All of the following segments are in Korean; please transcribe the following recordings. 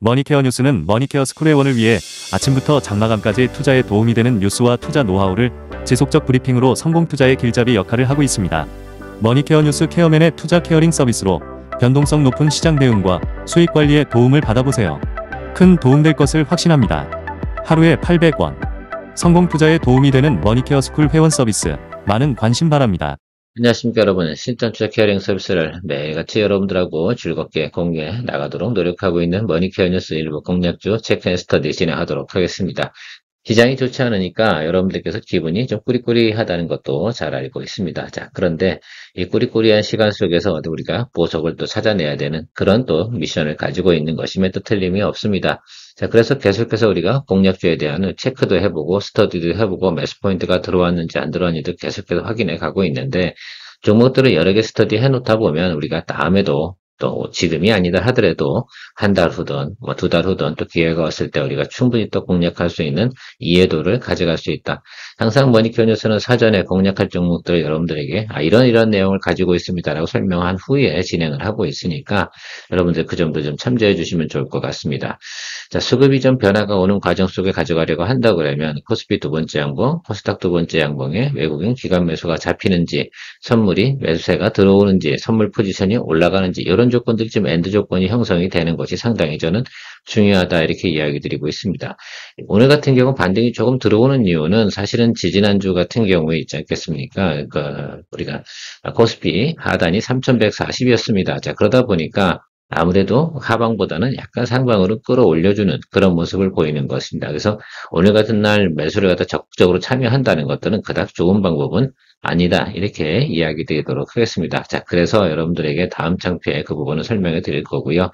머니케어 뉴스는 머니케어 스쿨회원을 위해 아침부터 장마감까지 투자에 도움이 되는 뉴스와 투자 노하우를 지속적 브리핑으로 성공 투자의 길잡이 역할을 하고 있습니다. 머니케어 뉴스 케어맨의 투자 케어링 서비스로 변동성 높은 시장 대응과 수익 관리에 도움을 받아보세요. 큰 도움될 것을 확신합니다. 하루에 800원. 성공 투자에 도움이 되는 머니케어 스쿨 회원 서비스. 많은 관심 바랍니다. 안녕하십니까 여러분. 실전 투자 케어링 서비스를 매일같이 여러분들하고 즐겁게 공유해 나가도록 노력하고 있는 머니케어 뉴스 일부 공략주 체크앤스터디 진행하도록 하겠습니다. 시장이 좋지 않으니까 여러분들께서 기분이 좀 꾸리꾸리하다는 것도 잘 알고 있습니다. 자, 그런데 이 꾸리꾸리한 시간 속에서 우리가 보석을 또 찾아내야 되는 그런 또 미션을 가지고 있는 것임에 또 틀림이 없습니다. 자, 그래서 계속해서 우리가 공략주에 대한 체크도 해보고 스터디도 해보고 매수 포인트가 들어왔는지 안 들어왔는지도 계속해서 확인해 가고 있는데, 종목들을 여러 개 스터디 해놓다 보면 우리가 다음에도 또 지금이 아니다 하더라도 한 달 후든 뭐 두 달 후든 또 기회가 왔을 때 우리가 충분히 또 공략할 수 있는 이해도를 가져갈 수 있다. 항상 머니케어 뉴스는 사전에 공략할 종목들을 여러분들에게 이런 내용을 가지고 있습니다라고 설명한 후에 진행을 하고 있으니까 여러분들 그 점도 좀 참조해 주시면 좋을 것 같습니다. 자, 수급이 좀 변화가 오는 과정 속에 가져가려고 한다 그러면 코스피 두 번째 양봉, 코스닥 두 번째 양봉에 외국인 기관 매수가 잡히는지, 선물이 매수세가 들어오는지, 선물 포지션이 올라가는지 이런 조건들이 좀 엔드 조건이 형성이 되는 것이 상당히 저는 중요하다 이렇게 이야기 드리고 있습니다. 오늘 같은 경우 반등이 조금 들어오는 이유는 사실은 지지난주 같은 경우에 있지 않겠습니까? 우리가 코스피 하단이 3140이었습니다. 자, 그러다 보니까 아무래도 하방보다는 약간 상방으로 끌어올려주는 그런 모습을 보이는 것입니다. 그래서 오늘 같은 날 매수를 갖다 적극적으로 참여한다는 것들은 그닥 좋은 방법은 아니다. 이렇게 이야기 드리도록 하겠습니다. 자, 그래서 여러분들에게 다음 장표에 그 부분을 설명해 드릴 거고요.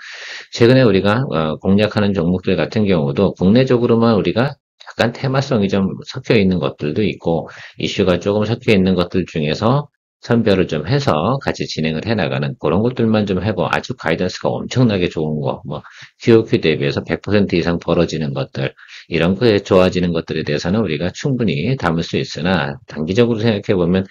최근에 우리가 공략하는 종목들 같은 경우도 국내적으로만 우리가 약간 테마성이 좀 섞여 있는 것들도 있고 이슈가 조금 섞여 있는 것들 중에서 선별을 좀 해서 같이 진행을 해나가는 그런 것들만 좀 해고 아주 가이던스가 엄청나게 좋은 거, 뭐 QOQ 대비해서 100% 이상 벌어지는 것들 이런 거에 좋아지는 것들에 대해서는 우리가 충분히 담을 수 있으나 단기적으로 생각해 보면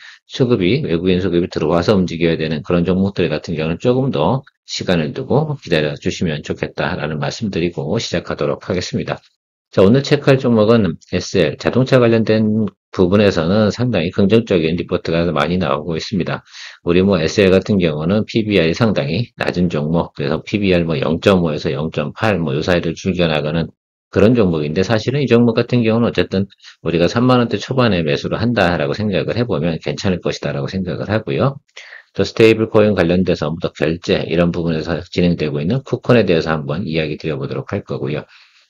외국인 수급이 들어와서 움직여야 되는 그런 종목들 같은 경우는 조금 더 시간을 두고 기다려 주시면 좋겠다라는 말씀드리고 시작하도록 하겠습니다. 자, 오늘 체크할 종목은 SL, 자동차 관련된 부분에서는 상당히 긍정적인 리포트가 많이 나오고 있습니다. 우리 SL 같은 경우는 PBR이 상당히 낮은 종목, 그래서 PBR 0.5에서 0.8 요 사이를 즐겨나가는 그런 종목인데 사실은 이 종목 같은 경우는 어쨌든 우리가 3만원대 초반에 매수를 한다라고 생각을 해보면 괜찮을 것이다라고 생각을 하고요. 또 스테이블 코인 관련돼서 더 결제 이런 부분에서 진행되고 있는 쿠폰에 대해서 한번 이야기 드려보도록 할 거고요.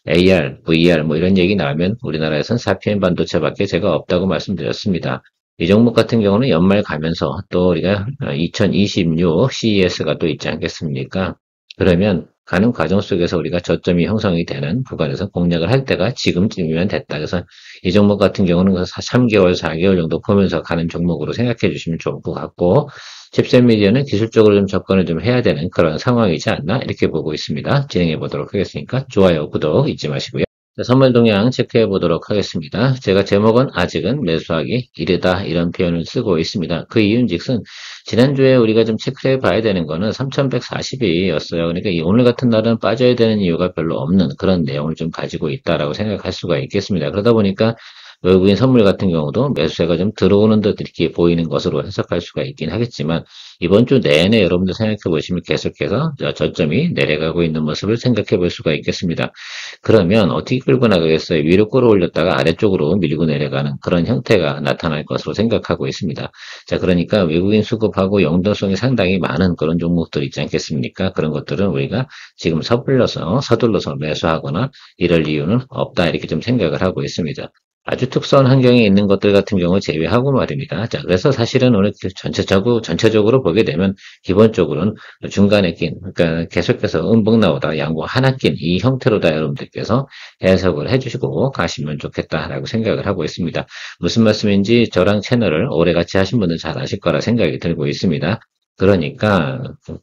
AR, VR 이런 얘기 나오면 우리나라에선 4PM 반도체밖에 제가 없다고 말씀드렸습니다. 이 종목 같은 경우는 연말 가면서 또 우리가 2026 CES가 또 있지 않겠습니까? 그러면 가는 과정 속에서 우리가 저점이 형성이 되는 구간에서 공략을 할 때가 지금쯤이면 됐다. 그래서 이 종목 같은 경우는 3개월, 4개월 정도 보면서 가는 종목으로 생각해 주시면 좋을 것 같고, 칩셋 미디어는 기술적으로 좀 접근을 좀 해야 되는 그런 상황이지 않나 이렇게 보고 있습니다. 진행해 보도록 하겠으니까 좋아요, 구독 잊지 마시고요. 자, 선물 동향 체크해 보도록 하겠습니다. 제가 제목은 아직은 매수하기 이르다 이런 표현을 쓰고 있습니다. 그 이유인즉슨 지난주에 우리가 좀 체크해 봐야 되는 거는 3140이었어요. 그러니까 오늘 같은 날은 빠져야 되는 이유가 별로 없는 그런 내용을 좀 가지고 있다라고 생각할 수가 있겠습니다. 그러다 보니까 외국인 선물 같은 경우도 매수세가 좀 들어오는 듯 이렇게 보이는 것으로 해석할 수가 있긴 하겠지만 이번 주 내내 여러분들 생각해 보시면 계속해서 저점이 내려가고 있는 모습을 생각해 볼 수가 있겠습니다. 그러면 어떻게 끌고 나가겠어요? 위로 끌어올렸다가 아래쪽으로 밀고 내려가는 그런 형태가 나타날 것으로 생각하고 있습니다. 자, 그러니까 외국인 수급하고 연동성이 상당히 많은 그런 종목들 있지 않겠습니까? 그런 것들은 우리가 지금 서둘러서 매수하거나 이럴 이유는 없다 이렇게 좀 생각을 하고 있습니다. 아주 특수한 환경에 있는 것들 같은 경우 제외하고 말입니다. 자, 그래서 사실은 오늘 전체적으로 보게 되면 기본적으로는 중간에 그러니까 계속해서 음봉 나오다 양보 하나 낀 이 형태로다 여러분들께서 해석을 해주시고 가시면 좋겠다라고 생각을 하고 있습니다. 무슨 말씀인지 저랑 채널을 오래 같이 하신 분들 잘 아실 거라 생각이 들고 있습니다. 그러니까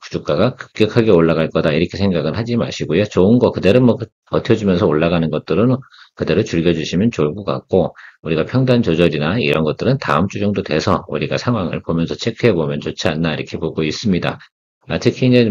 주가가 급격하게 올라갈 거다 이렇게 생각은 하지 마시고요. 좋은 거 그대로 버텨주면서 올라가는 것들은 그대로 즐겨주시면 좋을 것 같고 우리가 평단 조절이나 이런 것들은 다음 주 정도 돼서 우리가 상황을 보면서 체크해 보면 좋지 않나 이렇게 보고 있습니다. 특히 이제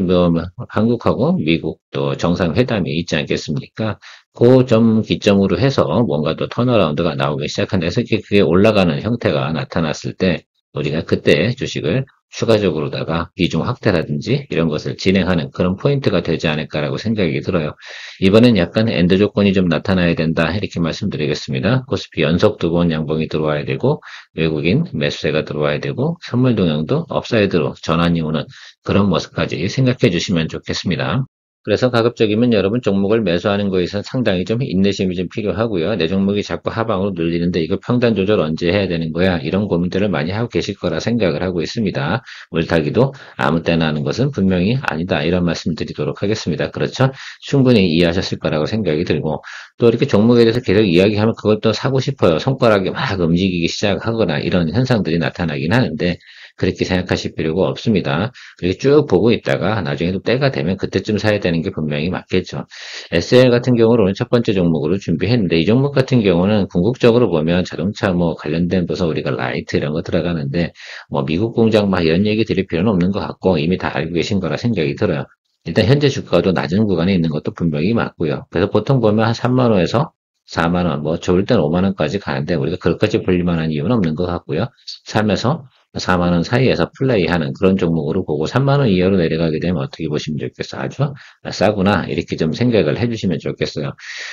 한국하고 미국 또 정상회담이 있지 않겠습니까? 그 점 기점으로 해서 뭔가 또 턴어라운드가 나오기 시작한다 해서 그게 올라가는 형태가 나타났을 때 우리가 그때 주식을 추가적으로다가 비중 확대라든지 이런 것을 진행하는 그런 포인트가 되지 않을까라고 생각이 들어요. 이번엔 약간 엔드 조건이 좀 나타나야 된다 이렇게 말씀드리겠습니다. 코스피 연속 2번 양봉이 들어와야 되고 외국인 매수세가 들어와야 되고 선물 동향도 업사이드로 전환이 오는 그런 모습까지 생각해 주시면 좋겠습니다. 그래서 가급적이면 여러분 종목을 매수하는 거에 있어서 상당히 좀 인내심이 좀 필요하고요. 내 종목이 자꾸 하방으로 눌리는데 이거 평단 조절 언제 해야 되는 거야? 이런 고민들을 많이 하고 계실 거라 생각을 하고 있습니다. 물타기도 아무 때나 하는 것은 분명히 아니다. 이런 말씀 드리도록 하겠습니다. 그렇죠? 충분히 이해하셨을 거라고 생각이 들고 또 이렇게 종목에 대해서 계속 이야기하면 그걸 또 사고 싶어요. 손가락이 막 움직이기 시작하거나 이런 현상들이 나타나긴 하는데 그렇게 생각하실 필요가 없습니다. 그렇게 쭉 보고 있다가 나중에 또 때가 되면 그때쯤 사야 되는 게 분명히 맞겠죠. SL 같은 경우는 첫 번째 종목으로 준비했는데 이 종목 같은 경우는 궁극적으로 보면 자동차 뭐 관련된 부서 우리가 라이트 이런 거 들어가는데 뭐 미국 공장 막 이런 얘기 드릴 필요는 없는 것 같고 이미 다 알고 계신 거라 생각이 들어요. 일단 현재 주가도 낮은 구간에 있는 것도 분명히 맞고요. 그래서 보통 보면 한 3만 원에서 4만 원, 뭐 좋을 땐 5만 원까지 가는데 우리가 그것까지 불릴 만한 이유는 없는 것 같고요. 3에서 4만 원 사이에서 플레이하는 그런 종목으로 보고 3만 원 이하로 내려가게 되면 어떻게 보시면 좋겠어요? 아주 싸구나 이렇게 좀 생각을 해주시면 좋겠어요.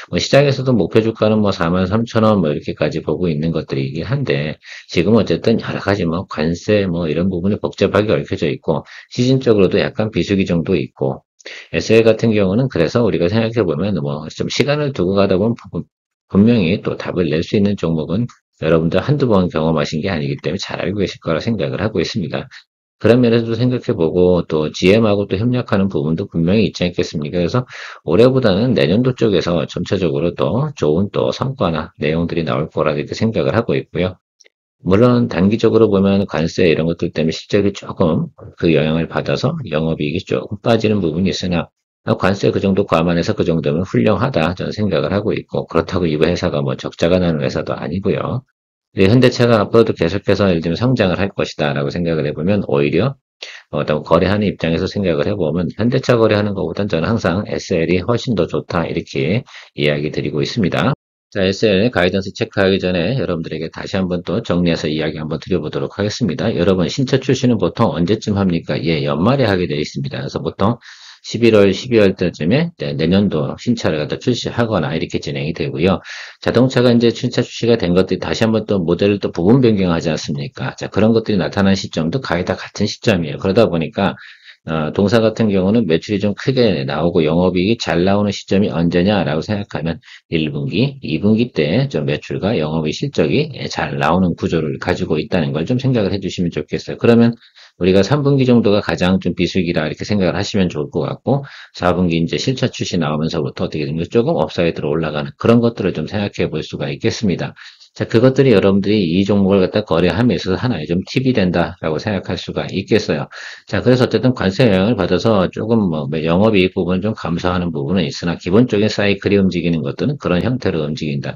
뭐 시장에서도 목표 주가는 뭐 4만 3천 원 뭐 이렇게까지 보고 있는 것들이긴 한데 지금 어쨌든 여러 가지 뭐 관세 뭐 이런 부분이 복잡하게 얽혀져 있고 시즌적으로도 약간 비수기 정도 있고 SL 같은 경우는 그래서 우리가 생각해 보면 뭐 좀 시간을 두고 가다 보면 분명히 또 답을 낼 수 있는 종목은 여러분들 한두 번 경험하신 게 아니기 때문에 잘 알고 계실 거라 생각을 하고 있습니다. 그런 면에서도 생각해보고 또 GM하고 또 협력하는 부분도 분명히 있지 않겠습니까? 그래서 올해보다는 내년도 쪽에서 전체적으로 더 좋은 또 성과나 내용들이 나올 거라 이렇게 생각을 하고 있고요. 물론 단기적으로 보면 관세 이런 것들 때문에 실적이 조금 그 영향을 받아서 영업이익이 조금 빠지는 부분이 있으나 관세 그 정도 감안해서 그 정도면 훌륭하다 저는 생각을 하고 있고 그렇다고 이 회사가 뭐 적자가 나는 회사도 아니고요. 현대차가 앞으로도 계속해서 예를 들면 성장을 할 것이다라고 생각을 해보면 오히려 거래하는 입장에서 생각을 해보면 현대차 거래하는 것보단 저는 항상 SL이 훨씬 더 좋다 이렇게 이야기 드리고 있습니다. 자, SL 가이던스 체크하기 전에 여러분들에게 다시 한번 또 정리해서 이야기 한번 드려보도록 하겠습니다. 여러분 신차 출시는 보통 언제쯤 합니까? 예, 연말에 하게 되어 있습니다. 그래서 보통 11월, 12월 때쯤에 내년도 신차를 갖다 출시하거나 이렇게 진행이 되고요. 자동차가 이제 신차 출시가 된 것들이 다시 한번 또 모델을 또 부분 변경하지 않습니까? 자, 그런 것들이 나타난 시점도 거의 다 같은 시점이에요. 그러다 보니까 동사 같은 경우는 매출이 좀 크게 나오고 영업이익이 잘 나오는 시점이 언제냐라고 생각하면 1분기, 2분기 때 좀 매출과 영업이익 실적이 잘 나오는 구조를 가지고 있다는 걸 좀 생각을 해주시면 좋겠어요. 그러면 우리가 3분기 정도가 가장 좀 비수기라 이렇게 생각을 하시면 좋을 것 같고 4분기 이제 실차 출시 나오면서부터 어떻게 되면 조금 업사이드로 올라가는 그런 것들을 좀 생각해 볼 수가 있겠습니다. 자, 그것들이 여러분들이 이 종목을 갖다 거래함에 있어서 하나의 좀 팁이 된다라고 생각할 수가 있겠어요. 자, 그래서 어쨌든 관세 영향을 받아서 조금 뭐 영업이익 부분을 좀 감소하는 부분은 있으나 기본적인 사이클이 움직이는 것들은 그런 형태로 움직인다.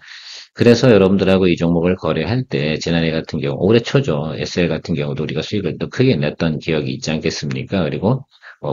그래서 여러분들하고 이 종목을 거래할 때 지난해 같은 경우 올해 초죠. SL 같은 경우도 우리가 수익을 또 크게 냈던 기억이 있지 않겠습니까? 그리고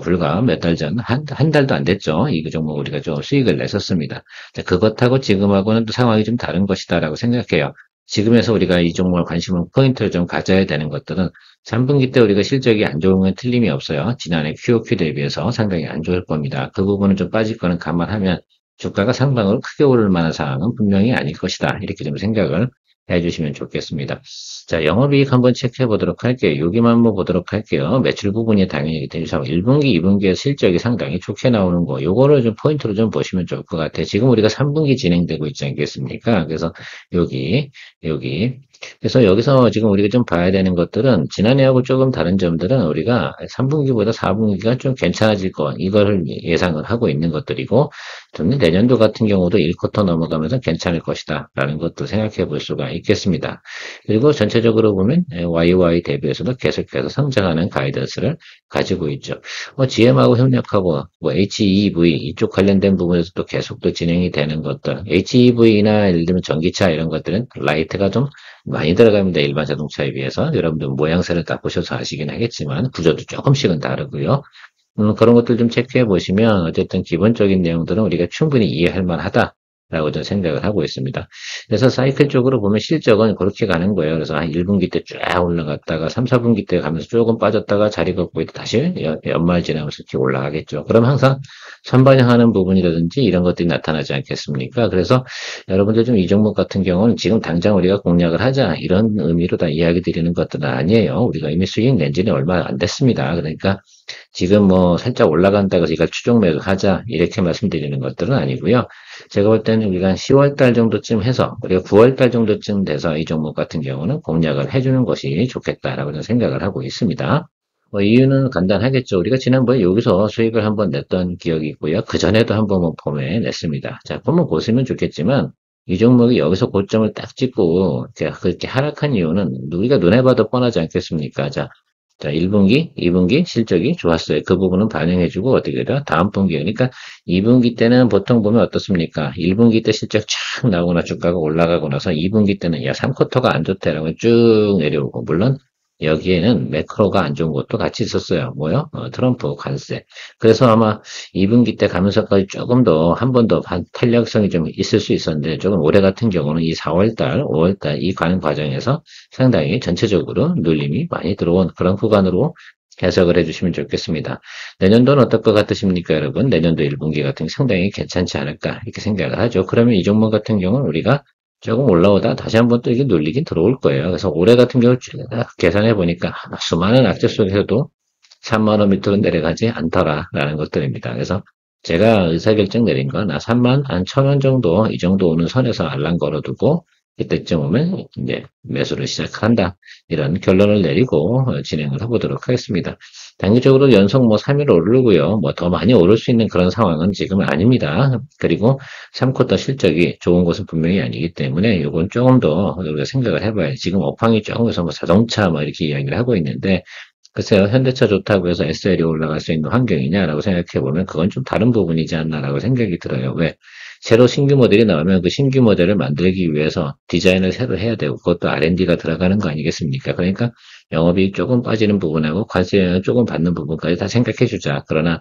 불과 몇 달 전, 한 달도 안 됐죠. 이 종목 우리가 좀 수익을 냈었습니다. 자, 그것하고 지금하고는 또 상황이 좀 다른 것이다라고 생각해요. 지금에서 우리가 이 종목을 관심을 포인트를 좀 가져야 되는 것들은 3분기 때 우리가 실적이 안 좋은 건 틀림이 없어요. 지난해 QOQ 대비해서 상당히 안 좋을 겁니다. 그 부분은 좀 빠질 거는 감안하면 주가가 상방으로 크게 오를 만한 상황은 분명히 아닐 것이다. 이렇게 좀 생각을 해주시면 좋겠습니다. 자, 영업이익 한번 체크해 보도록 할게요. 여기만 한번 보도록 할게요. 매출 부분이 당연히 되죠. 1분기, 2분기에 실적이 상당히 좋게 나오는 거, 요거를 좀 포인트로 좀 보시면 좋을 것 같아요. 지금 우리가 3분기 진행되고 있지 않겠습니까? 그래서 여기. 그래서 여기서 지금 우리가 좀 봐야 되는 것들은 지난해하고 조금 다른 점들은 우리가 3분기보다 4분기가 좀 괜찮아질 거, 이거를 예상을 하고 있는 것들이고, 저는 내년도 같은 경우도 1쿼터 넘어가면서 괜찮을 것이다. 라는 것도 생각해 볼 수가 있겠습니다. 그리고 전체적으로 보면 YY 대비해서도 계속해서 성장하는 가이던스를 가지고 있죠. GM하고 협력하고 HEV 이쪽 관련된 부분에서도 계속 또 진행이 되는 것들. HEV나 예를 들면 전기차 이런 것들은 라이트가 좀 많이 들어갑니다. 일반 자동차에 비해서. 여러분들 모양새를 딱 보셔서 아시긴 하겠지만 구조도 조금씩은 다르고요. 그런 것들 좀 체크해 보시면 어쨌든 기본적인 내용들은 우리가 충분히 이해할 만하다. 라고 저는 생각을 하고 있습니다. 그래서 사이클 쪽으로 보면 실적은 그렇게 가는 거예요. 그래서 한 1분기 때 쫙 올라갔다가 3, 4분기 때 가면서 조금 빠졌다가 자리 걷고 있다 다시 연말 지나면서 이렇게 올라가겠죠. 그럼 항상 선반영하는 부분이라든지 이런 것들이 나타나지 않겠습니까? 그래서 여러분들 좀 이 종목 같은 경우는 지금 당장 우리가 공략을 하자 이런 의미로 다 이야기 드리는 것들은 아니에요. 우리가 이미 수익 낸 지는 얼마 안 됐습니다. 그러니까 지금 뭐 살짝 올라간다고 해서 이걸 추종 매도하자 이렇게 말씀드리는 것들은 아니고요. 제가 볼 때는 우리가 한 10월 달 정도쯤 해서 우리가 9월 달 정도쯤 돼서 이 종목 같은 경우는 공략을 해주는 것이 좋겠다라고 저는 생각을 하고 있습니다. 뭐 이유는 간단하겠죠. 우리가 지난번에 여기서 수익을 한번 냈던 기억이 있고요. 그 전에도 한번 뭐 봄에 냈습니다. 자, 보면 보시면 좋겠지만 이 종목이 여기서 고점을 딱 찍고 그렇게 하락한 이유는 우리가 눈에 봐도 뻔하지 않겠습니까? 자, 1분기, 2분기 실적이 좋았어요. 그 부분은 반영해주고 어떻게 돼요? 다음 분기. 그러니까 2분기 때는 보통 보면 어떻습니까? 1분기 때 실적 쫙 나오거나 주가가 올라가고 나서 2분기 때는 야, 3쿼터가 안 좋다라고 쭉 내려오고 물론 여기에는 매크로가 안 좋은 것도 같이 있었어요. 뭐요? 트럼프 관세. 그래서 아마 2분기 때 가면서까지 조금 더 한 번 더 탄력성이 좀 있을 수 있었는데 조금 올해 같은 경우는 이 4월달, 5월달 이 가는 과정에서 상당히 전체적으로 눌림이 많이 들어온 그런 구간으로 해석을 해주시면 좋겠습니다. 내년도는 어떨 것 같으십니까, 여러분? 내년도 1분기 같은 게 상당히 괜찮지 않을까 이렇게 생각을 하죠. 그러면 이 종목 같은 경우는 우리가 조금 올라오다 다시 한번 또 이게 눌리긴 들어올 거예요. 그래서 올해 같은 경우 쭉 계산해 보니까 수많은 악재 속에서도 3만 원 밑으로 내려가지 않더라라는 것들입니다. 그래서 제가 의사결정 내린 건 3만 한 1,000원 정도 이 정도 오는 선에서 알람 걸어두고 이때쯤 오면 이제 매수를 시작한다 이런 결론을 내리고 진행을 해보도록 하겠습니다. 단기적으로 연속 뭐 3일 오르고요. 뭐 더 많이 오를 수 있는 그런 상황은 지금은 아닙니다. 그리고 3쿼터 실적이 좋은 것은 분명히 아니기 때문에 이건 조금 더 우리가 생각을 해봐야 지금 업황이 조금 해서 뭐 자동차 뭐 이렇게 이야기를 하고 있는데 글쎄요, 현대차 좋다고 해서 SL이 올라갈 수 있는 환경이냐라고 생각해보면 그건 좀 다른 부분이지 않나라고 생각이 들어요. 왜? 새로 신규 모델이 나오면 그 신규 모델을 만들기 위해서 디자인을 새로 해야 되고 그것도 R&D가 들어가는 거 아니겠습니까? 그러니까 영업이익 조금 빠지는 부분하고 관세 영향 조금 받는 부분까지 다 생각해 주자. 그러나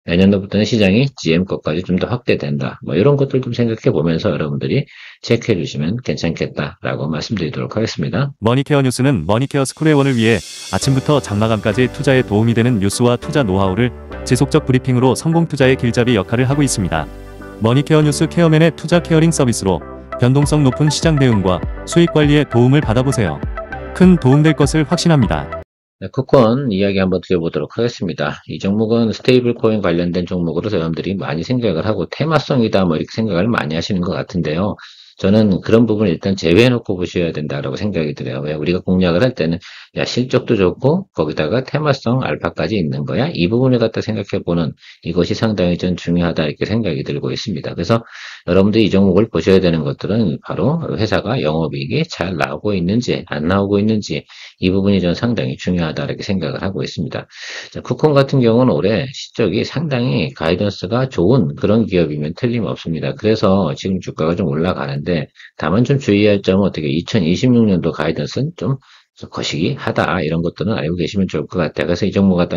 내년도부터는 시장이 GM 것까지 좀 더 확대된다. 뭐 이런 것들 좀 생각해 보면서 여러분들이 체크해 주시면 괜찮겠다라고 말씀드리도록 하겠습니다. 머니케어 뉴스는 머니케어 스쿨회원을 위해 아침부터 장마감까지 투자에 도움이 되는 뉴스와 투자 노하우를 지속적 브리핑으로 성공 투자의 길잡이 역할을 하고 있습니다. 머니케어 뉴스 케어맨의 투자 케어링 서비스로 변동성 높은 시장 대응과 수익 관리에 도움을 받아보세요. 큰 도움될 것을 확신합니다. 네, 쿠폰 이야기 한번 드려보도록 하겠습니다. 이 종목은 스테이블 코인 관련된 종목으로 여러분들이 많이 생각을 하고 테마성이다 뭐 이렇게 생각을 많이 하시는 것 같은데요. 저는 그런 부분을 일단 제외해놓고 보셔야 된다라고 생각이 들어요. 왜 우리가 공략을 할 때는 야 실적도 좋고 거기다가 테마성 알파까지 있는 거야. 이 부분을 갖다 생각해보는 이것이 상당히 전 중요하다 이렇게 생각이 들고 있습니다. 그래서 여러분들이 이 종목을 보셔야 되는 것들은 바로 회사가 영업이익이 잘 나오고 있는지 안 나오고 있는지 이 부분이 전 상당히 중요하다 이렇게 생각을 하고 있습니다. 자, 쿠폰 같은 경우는 올해 실적이 상당히 가이던스가 좋은 그런 기업이면 틀림없습니다. 그래서 지금 주가가 좀 올라가는데 다만 좀 주의할 점은 어떻게 2026년도 가이던스는 좀 거시기하다 이런 것들은 알고 계시면 좋을 것 같아요. 그래서 이 종목가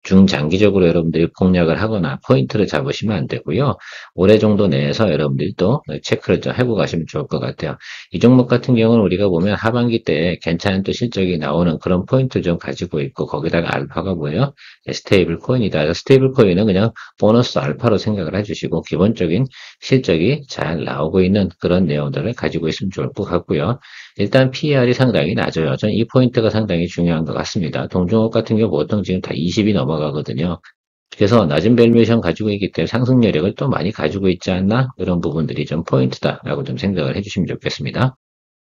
중장기적으로 여러분들이 공략을 하거나 포인트를 잡으시면 안 되고요. 올해 정도 내에서 여러분들이 또 체크를 좀 해보고 가시면 좋을 것 같아요. 이 종목 같은 경우는 우리가 보면 하반기 때 괜찮은 또 실적이 나오는 그런 포인트를 좀 가지고 있고 거기다가 알파가 뭐예요? 스테이블 코인이다. 스테이블 코인은 그냥 보너스 알파로 생각을 해주시고 기본적인 실적이 잘 나오고 있는 그런 내용들을 가지고 있으면 좋을 것 같고요. 일단 PER이 상당히 낮아요. 전 이 포인트가 상당히 중요한 것 같습니다. 동종업 같은 경우 보통 지금 다 20이 넘어가거든요. 그래서 낮은 밸류에이션 가지고 있기 때문에 상승 여력을 또 많이 가지고 있지 않나? 이런 부분들이 좀 포인트다라고 좀 생각을 해주시면 좋겠습니다.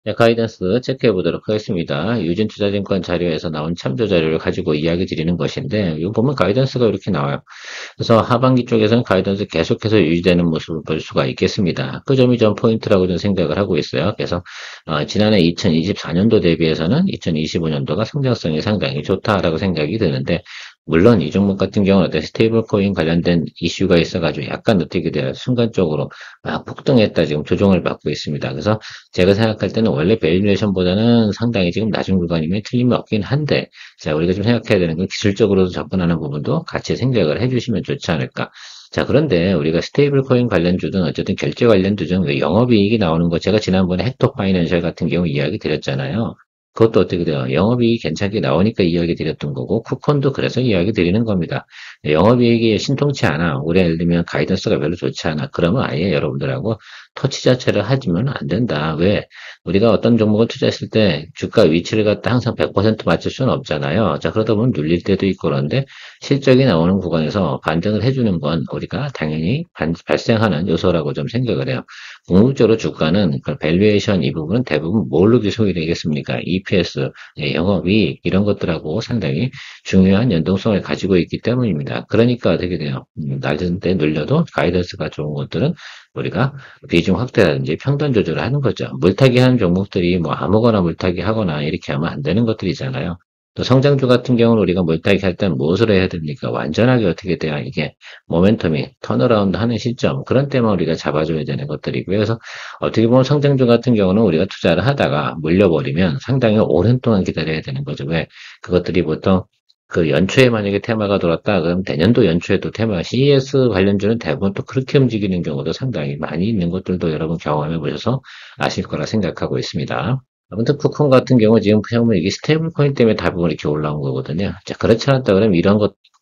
네, 가이던스 체크해 보도록 하겠습니다. 유진투자증권 자료에서 나온 참조 자료를 가지고 이야기 드리는 것인데, 이거 보면 가이던스가 이렇게 나와요. 그래서 하반기 쪽에서는 가이던스 계속해서 유지되는 모습을 볼 수가 있겠습니다. 그 점이 좀 포인트라고 좀 생각을 하고 있어요. 그래서, 지난해 2024년도 대비해서는 2025년도가 성장성이 상당히 좋다라고 생각이 드는데, 물론 이 종목 같은 경우는 어떤 스테이블 코인 관련된 이슈가 있어가지고 약간 어떻게 돼요? 순간적으로 막 폭등했다 지금 조정을 받고 있습니다. 그래서 제가 생각할 때는 원래 밸류에이션보다는 상당히 지금 낮은 구간임에 틀림이 없긴 한데, 자, 우리가 좀 생각해야 되는 건 기술적으로 접근하는 부분도 같이 생각을 해주시면 좋지 않을까. 자, 그런데 우리가 스테이블 코인 관련주든 어쨌든 결제 관련주든 그 영업이익이 나오는 거 제가 지난번에 헥토 파이낸셜 같은 경우 이야기 드렸잖아요. 그것도 어떻게 돼요? 영업이익이 괜찮게 나오니까 이야기 드렸던 거고, 쿠폰도 그래서 이야기 드리는 겁니다. 영업이익이 신통치 않아. 올해 예를 들면 가이던스가 별로 좋지 않아. 그러면 아예 여러분들하고 터치 자체를 하지면 안 된다. 왜? 우리가 어떤 종목을 투자했을 때 주가 위치를 갖다 항상 100% 맞출 수는 없잖아요. 자, 그러다 보면 눌릴 때도 있고 그런데 실적이 나오는 구간에서 반등을 해주는 건 우리가 당연히 발생하는 요소라고 좀 생각을 해요. 궁극적으로 주가는 그 밸류에이션 이 부분은 대부분 뭘로 기록이 되겠습니까? EPS, 영업이익 이런 것들하고 상당히 중요한 연동성을 가지고 있기 때문입니다. 그러니까 어떻게 돼요? 낮은 때 눌려도 가이던스가 좋은 것들은 우리가 비중 확대라든지 평단 조절을 하는 거죠. 물타기 하는 종목들이 뭐 아무거나 물타기 하거나 이렇게 하면 안 되는 것들이잖아요. 또 성장주 같은 경우는 우리가 물타기 할 때는 무엇을 해야 됩니까? 완전하게 어떻게 돼야 이게 모멘텀이 턴어라운드 하는 시점 그런 때만 우리가 잡아줘야 되는 것들이고요. 그래서 어떻게 보면 성장주 같은 경우는 우리가 투자를 하다가 물려버리면 상당히 오랜 동안 기다려야 되는 거죠. 왜? 그것들이 보통 그 연초에 만약에 테마가 돌았다 그럼 내년도 연초에도 테마 CES 관련주는 대부분 또 그렇게 움직이는 경우도 상당히 많이 있는 것들도 여러분 경험해 보셔서 아실 거라 생각하고 있습니다. 아무튼 쿠폰 같은 경우 지금 보면 이게 스테이블 코인 때문에 대부분 이렇게 올라온 거거든요. 자, 그렇지 않았다 그러면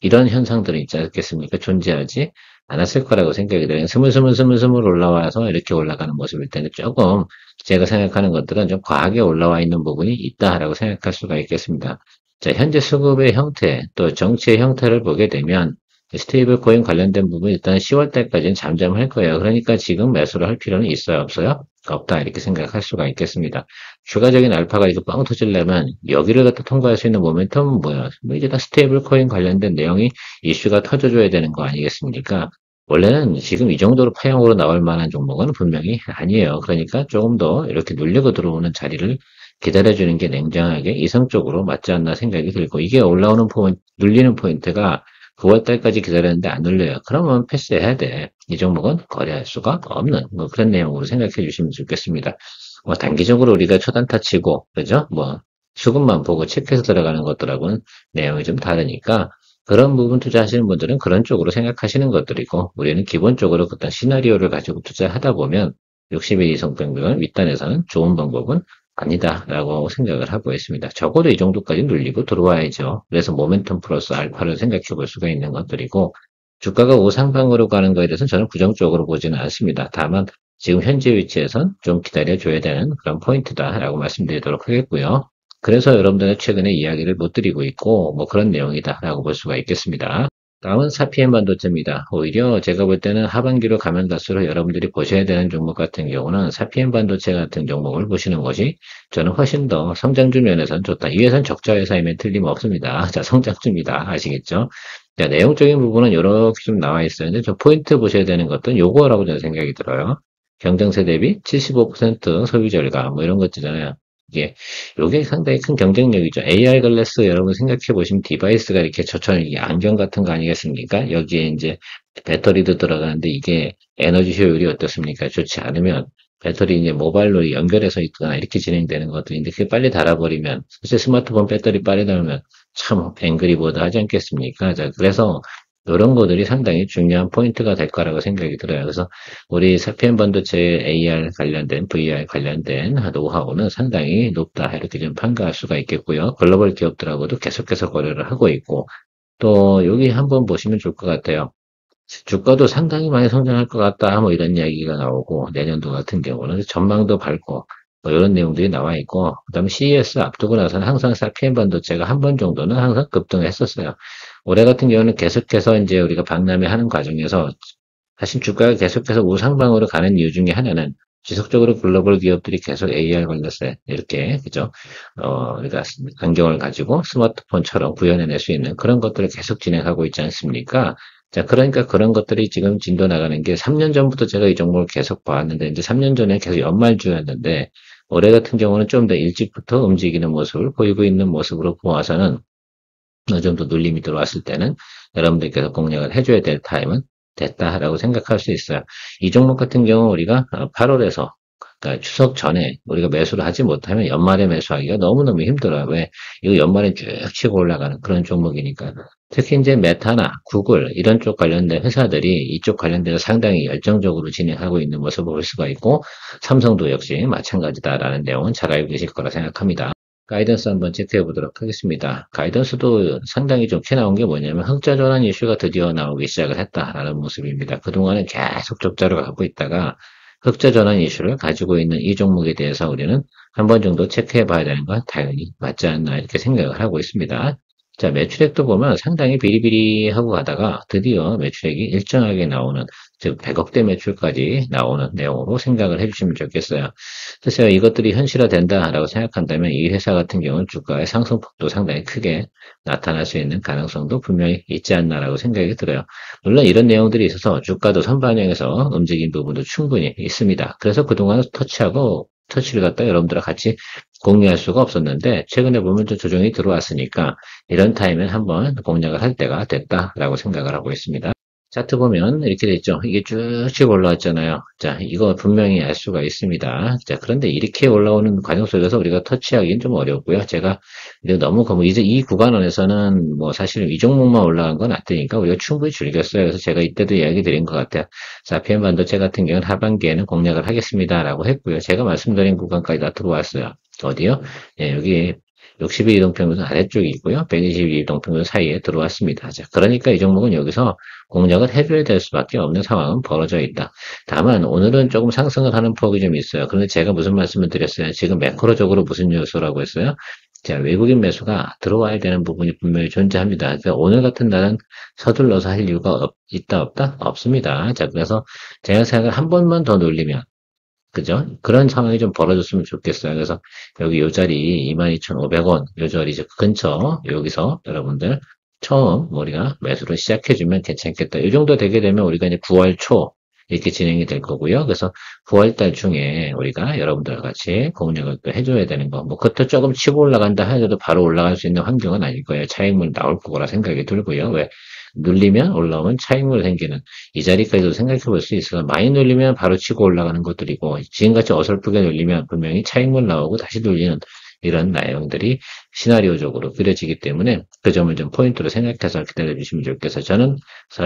이런 현상들은 있지 않겠습니까? 존재하지 않았을 거라고 생각이 들어요. 스물스물 올라와서 이렇게 올라가는 모습일 때는 조금 제가 생각하는 것들은 좀 과하게 올라와 있는 부분이 있다라고 생각할 수가 있겠습니다. 자, 현재 수급의 형태, 또 정치의 형태를 보게 되면 스테이블 코인 관련된 부분 일단 10월 달까지는 잠잠할 거예요. 그러니까 지금 매수를 할 필요는 있어요, 없어요? 없다 이렇게 생각할 수가 있겠습니다. 추가적인 알파가 이거 빵 터지려면 여기를 갖다 통과할 수 있는 모멘텀은 뭐야? 뭐 이제 다 스테이블 코인 관련된 내용이 이슈가 터져줘야 되는 거 아니겠습니까? 원래는 지금 이 정도로 파형으로 나올 만한 종목은 분명히 아니에요. 그러니까 조금 더 이렇게 눌리고 들어오는 자리를 기다려주는 게 냉정하게 이성적으로 맞지 않나 생각이 들고, 이게 올라오는 포인트, 눌리는 포인트가 9월 달까지 기다렸는데 안 눌려요. 그러면 패스해야 돼. 이 종목은 거래할 수가 없는 뭐 그런 내용으로 생각해 주시면 좋겠습니다. 뭐 단기적으로 우리가 초단타 치고 그죠? 뭐 수급만 보고 체크해서 들어가는 것들하고는 내용이 좀 다르니까 그런 부분 투자하시는 분들은 그런 쪽으로 생각하시는 것들이고, 우리는 기본적으로 어떤 시나리오를 가지고 투자하다 보면 60일 이상 변경을 윗단에서는 좋은 방법은 아니다라고 생각을 하고 있습니다. 적어도 이 정도까지 눌리고 들어와야죠. 그래서 모멘텀 플러스 알파를 생각해 볼 수가 있는 것들이고, 주가가 우상방으로 가는 거에 대해서는 저는 부정적으로 보지는 않습니다. 다만 지금 현재 위치에선 좀 기다려줘야 되는 그런 포인트다라고 말씀드리도록 하겠고요. 그래서 여러분들의 최근에 이야기를 못 드리고 있고 뭐 그런 내용이다라고 볼 수가 있겠습니다. 다음은 사피엔 반도체입니다. 오히려 제가 볼 때는 하반기로 가면 갈수록 여러분들이 보셔야 되는 종목 같은 경우는 사피엔 반도체 같은 종목을 보시는 것이 저는 훨씬 더 성장주 면에서는 좋다. 이 회사는 적자 회사임에 틀림없습니다. 자, 성장주입니다. 아시겠죠? 자, 내용적인 부분은 이렇게 좀 나와 있어요. 근데 저 포인트 보셔야 되는 것은 요거라고 저는 생각이 들어요. 경쟁세 대비 75% 소비 절감 뭐 이런 것들잖아요. 이게 요게 상당히 큰 경쟁력이죠. AR 글래스 여러분 생각해 보시면 디바이스가 이렇게 저처럼 이게 안경 같은 거 아니겠습니까? 여기에 이제 배터리도 들어가는데 이게 에너지 효율이 어떻습니까? 좋지 않으면 배터리 이제 모바일로 연결해서 있거나 이렇게 진행되는 것들인데 그게 빨리 닳아버리면, 사실 스마트폰 배터리 빨리 닳으면 참 앵그리버드 하지 않겠습니까? 자, 그래서 이런 것들이 상당히 중요한 포인트가 될 거라고 생각이 들어요. 그래서 우리 사피엔 반도체 AR 관련된, VR 관련된 노하우는 상당히 높다. 이렇게 좀 판가할 수가 있겠고요. 글로벌 기업들하고도 계속해서 거래를 하고 있고, 또 여기 한번 보시면 좋을 것 같아요. 주가도 상당히 많이 성장할 것 같다. 뭐 이런 이야기가 나오고, 내년도 같은 경우는 전망도 밝고, 뭐 이런 내용들이 나와 있고, 그 다음에 CES 앞두고 나서는 항상 사피엔 반도체가 한 번 정도는 항상 급등했었어요. 올해 같은 경우는 계속해서 이제 우리가 박람회 하는 과정에서 사실 주가가 계속해서 우상방으로 가는 이유 중에 하나는 지속적으로 글로벌 기업들이 계속 AR 관련세 이렇게 그죠? 그러니까 안경을 가지고 스마트폰처럼 구현해낼 수 있는 그런 것들을 계속 진행하고 있지 않습니까? 자, 그러니까 그런 것들이 지금 진도 나가는 게 3년 전부터 제가 이 종목을 계속 봐왔는데, 이제 3년 전에 계속 연말주였는데, 올해 같은 경우는 좀 더 일찍부터 움직이는 모습을 보이고 있는 모습으로 보아서는 어느 정도 눌림이 들어왔을 때는 여러분들께서 공략을 해줘야 될 타임은 됐다라고 생각할 수 있어요. 이 종목 같은 경우 우리가 8월에서 그러니까 추석 전에 우리가 매수를 하지 못하면 연말에 매수하기가 너무너무 힘들어요. 왜? 이거 연말에 쭉 치고 올라가는 그런 종목이니까. 특히 이제 메타나 구글 이런 쪽 관련된 회사들이 이쪽 관련돼서 상당히 열정적으로 진행하고 있는 모습을 볼 수가 있고, 삼성도 역시 마찬가지다라는 내용은 잘 알고 계실 거라 생각합니다. 가이던스 한번 체크해 보도록 하겠습니다. 가이던스도 상당히 좋게 나온 게 뭐냐면 흑자 전환 이슈가 드디어 나오기 시작을 했다라는 모습입니다. 그동안은 계속 적자를 갖고 있다가 흑자 전환 이슈를 가지고 있는 이 종목에 대해서 우리는 한 번 정도 체크해 봐야 되는 건 당연히 맞지 않나 이렇게 생각을 하고 있습니다. 자, 매출액도 보면 상당히 비리비리하고 가다가 드디어 매출액이 일정하게 나오는, 즉 100억대 매출까지 나오는 내용으로 생각을 해주시면 좋겠어요. 그래서 이것들이 현실화된다라고 생각한다면 이 회사 같은 경우는 주가의 상승폭도 상당히 크게 나타날 수 있는 가능성도 분명히 있지 않나라고 생각이 들어요. 물론 이런 내용들이 있어서 주가도 선반영해서 움직인 부분도 충분히 있습니다. 그래서 그동안 터치를 갖다 여러분들과 같이 공유할 수가 없었는데, 최근에 보면 좀 조정이 들어왔으니까 이런 타임엔 한번 공략을 할 때가 됐다라고 생각을 하고 있습니다. 차트 보면 이렇게 돼 있죠. 이게 쭉쭉 올라왔잖아요. 자, 이거 분명히 알 수가 있습니다. 자, 그런데 이렇게 올라오는 과정 속에서 우리가 터치하기는 좀 어렵고요. 제가 너무 이제 이 구간 안에서는 뭐 사실 이 종목만 올라간 건 안 되니까 우리가 충분히 즐겼어요. 그래서 제가 이때도 이야기 드린 것 같아요. 자, PM 반도체 같은 경우는 하반기에는 공략을 하겠습니다라고 했고요. 제가 말씀드린 구간까지 다 들어왔어요. 어디요? 예, 여기 60일 이동평균선 아래쪽이 있고요. 120일 이동평균선 사이에 들어왔습니다. 자, 그러니까 이 종목은 여기서 공략을 해줘야 될 수밖에 없는 상황은 벌어져 있다. 다만 오늘은 조금 상승을 하는 폭이 좀 있어요. 그런데 제가 무슨 말씀을 드렸어요? 지금 매크로적으로 무슨 요소라고 했어요? 자, 외국인 매수가 들어와야 되는 부분이 분명히 존재합니다. 그러니까 오늘 같은 날은 서둘러서 할 이유가 있다 없다? 없습니다. 자, 그래서 제가 생각을 한 번만 더 놀리면, 그죠? 그런 상황이 좀 벌어졌으면 좋겠어요. 그래서 여기 요 자리 22,500원, 요 자리 이제 근처, 여기서 여러분들 처음 우리가 매수를 시작해주면 괜찮겠다. 이 정도 되게 되면 우리가 이제 9월 초 이렇게 진행이 될 거고요. 그래서 9월 달 중에 우리가 여러분들과 같이 공략을 또 해줘야 되는 거. 뭐 그때 조금 치고 올라간다 하더라도 바로 올라갈 수 있는 환경은 아닐 거예요. 차익물 나올 거라 생각이 들고요. 왜? 눌리면 올라오면 차익물 생기는 이 자리까지도 생각해 볼 수 있어서, 많이 눌리면 바로 치고 올라가는 것들이고, 지금같이 어설프게 눌리면 분명히 차익물 나오고 다시 눌리는 이런 내용들이 시나리오적으로 그려지기 때문에 그 점을 좀 포인트로 생각해서 기다려 주시면 좋겠어요. 저는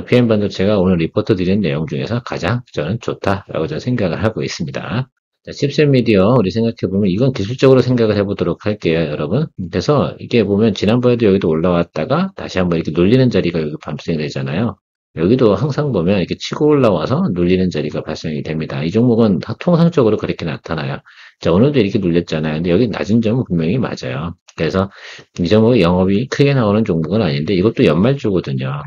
PM 반도체가 오늘 리포트 드린 내용 중에서 가장 저는 좋다라고 저는 생각을 하고 있습니다. 자, 칩셋 미디어 우리 생각해보면 이건 기술적으로 생각을 해보도록 할게요, 여러분. 그래서 이게 보면 지난번에도 여기도 올라왔다가 다시 한번 이렇게 눌리는 자리가 여기 발생이 되잖아요. 여기도 항상 보면 이렇게 치고 올라와서 눌리는 자리가 발생이 됩니다. 이 종목은 통상적으로 그렇게 나타나요. 자, 오늘도 이렇게 눌렸잖아요. 근데 여기 낮은 점은 분명히 맞아요. 그래서 이 종목이 영업이 크게 나오는 종목은 아닌데 이것도 연말주거든요.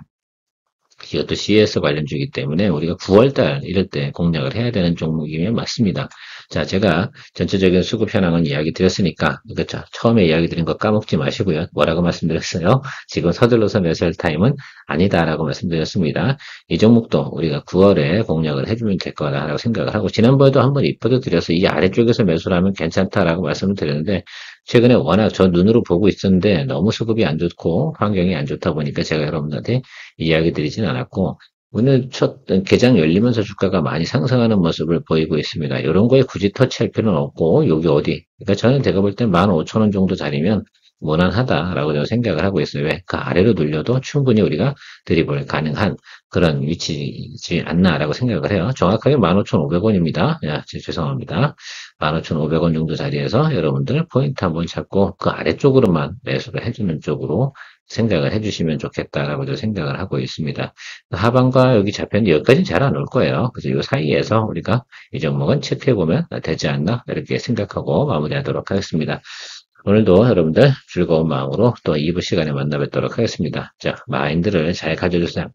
이것도 CES 관련주이기 때문에 우리가 9월달 이럴 때 공략을 해야 되는 종목이면 맞습니다. 자, 제가 전체적인 수급 현황은 이야기 드렸으니까, 그렇죠? 처음에 이야기 드린 거 까먹지 마시고요. 뭐라고 말씀드렸어요? 지금 서둘러서 매수할 타임은 아니다라고 말씀드렸습니다. 이 종목도 우리가 9월에 공략을 해주면 될 거라고 생각을 하고, 지난번에도 한번 리포트 드려서 이 아래쪽에서 매수를 하면 괜찮다라고 말씀을 드렸는데, 최근에 워낙 저 눈으로 보고 있었는데 너무 수급이 안 좋고 환경이 안 좋다 보니까 제가 여러분들한테 이야기 드리진 않았고, 오늘 첫 개장 열리면서 주가가 많이 상승하는 모습을 보이고 있습니다. 이런 거에 굳이 터치할 필요는 없고, 여기 어디? 그러니까 저는 제가 볼 때 15,000원 정도 자리면 무난하다라고 저는 생각을 하고 있어요. 왜? 그 아래로 눌려도 충분히 우리가 드리블 가능한 그런 위치지 않나라고 생각을 해요. 정확하게 15,500원입니다. 야, 죄송합니다. 15,500원 정도 자리에서 여러분들 포인트 한번 잡고 그 아래쪽으로만 매수를 해주는 쪽으로 생각을 해주시면 좋겠다라고 저 생각을 하고 있습니다. 하방과 여기 잡혔는데 여기까지는 잘 안 올 거예요. 그래서 이 사이에서 우리가 이 종목은 체크해보면 되지 않나 이렇게 생각하고 마무리하도록 하겠습니다. 오늘도 여러분들 즐거운 마음으로 또 2부 시간에 만나 뵙도록 하겠습니다. 자, 마인드를 잘 가져주세요.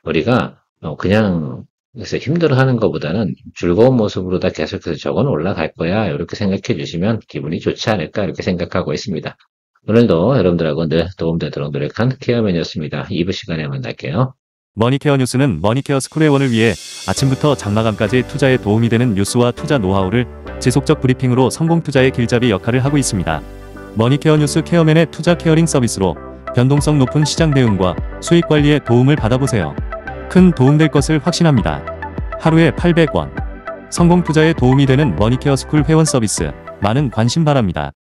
우리가 그냥 그래서 힘들어하는 것보다는 즐거운 모습으로 다 계속해서 저건 올라갈 거야 이렇게 생각해 주시면 기분이 좋지 않을까 이렇게 생각하고 있습니다. 오늘도 여러분들하고 늘 도움되도록 노력한 케어맨이었습니다. 2부 시간에 만날게요. 머니케어 뉴스는 머니케어 스쿨회원을 위해 아침부터 장마감까지 투자에 도움이 되는 뉴스와 투자 노하우를 지속적 브리핑으로 성공 투자의 길잡이 역할을 하고 있습니다. 머니케어 뉴스 케어맨의 투자 케어링 서비스로 변동성 높은 시장 대응과 수익 관리에 도움을 받아보세요. 큰 도움될 것을 확신합니다. 하루에 800원. 성공 투자에 도움이 되는 머니케어 스쿨 회원 서비스. 많은 관심 바랍니다.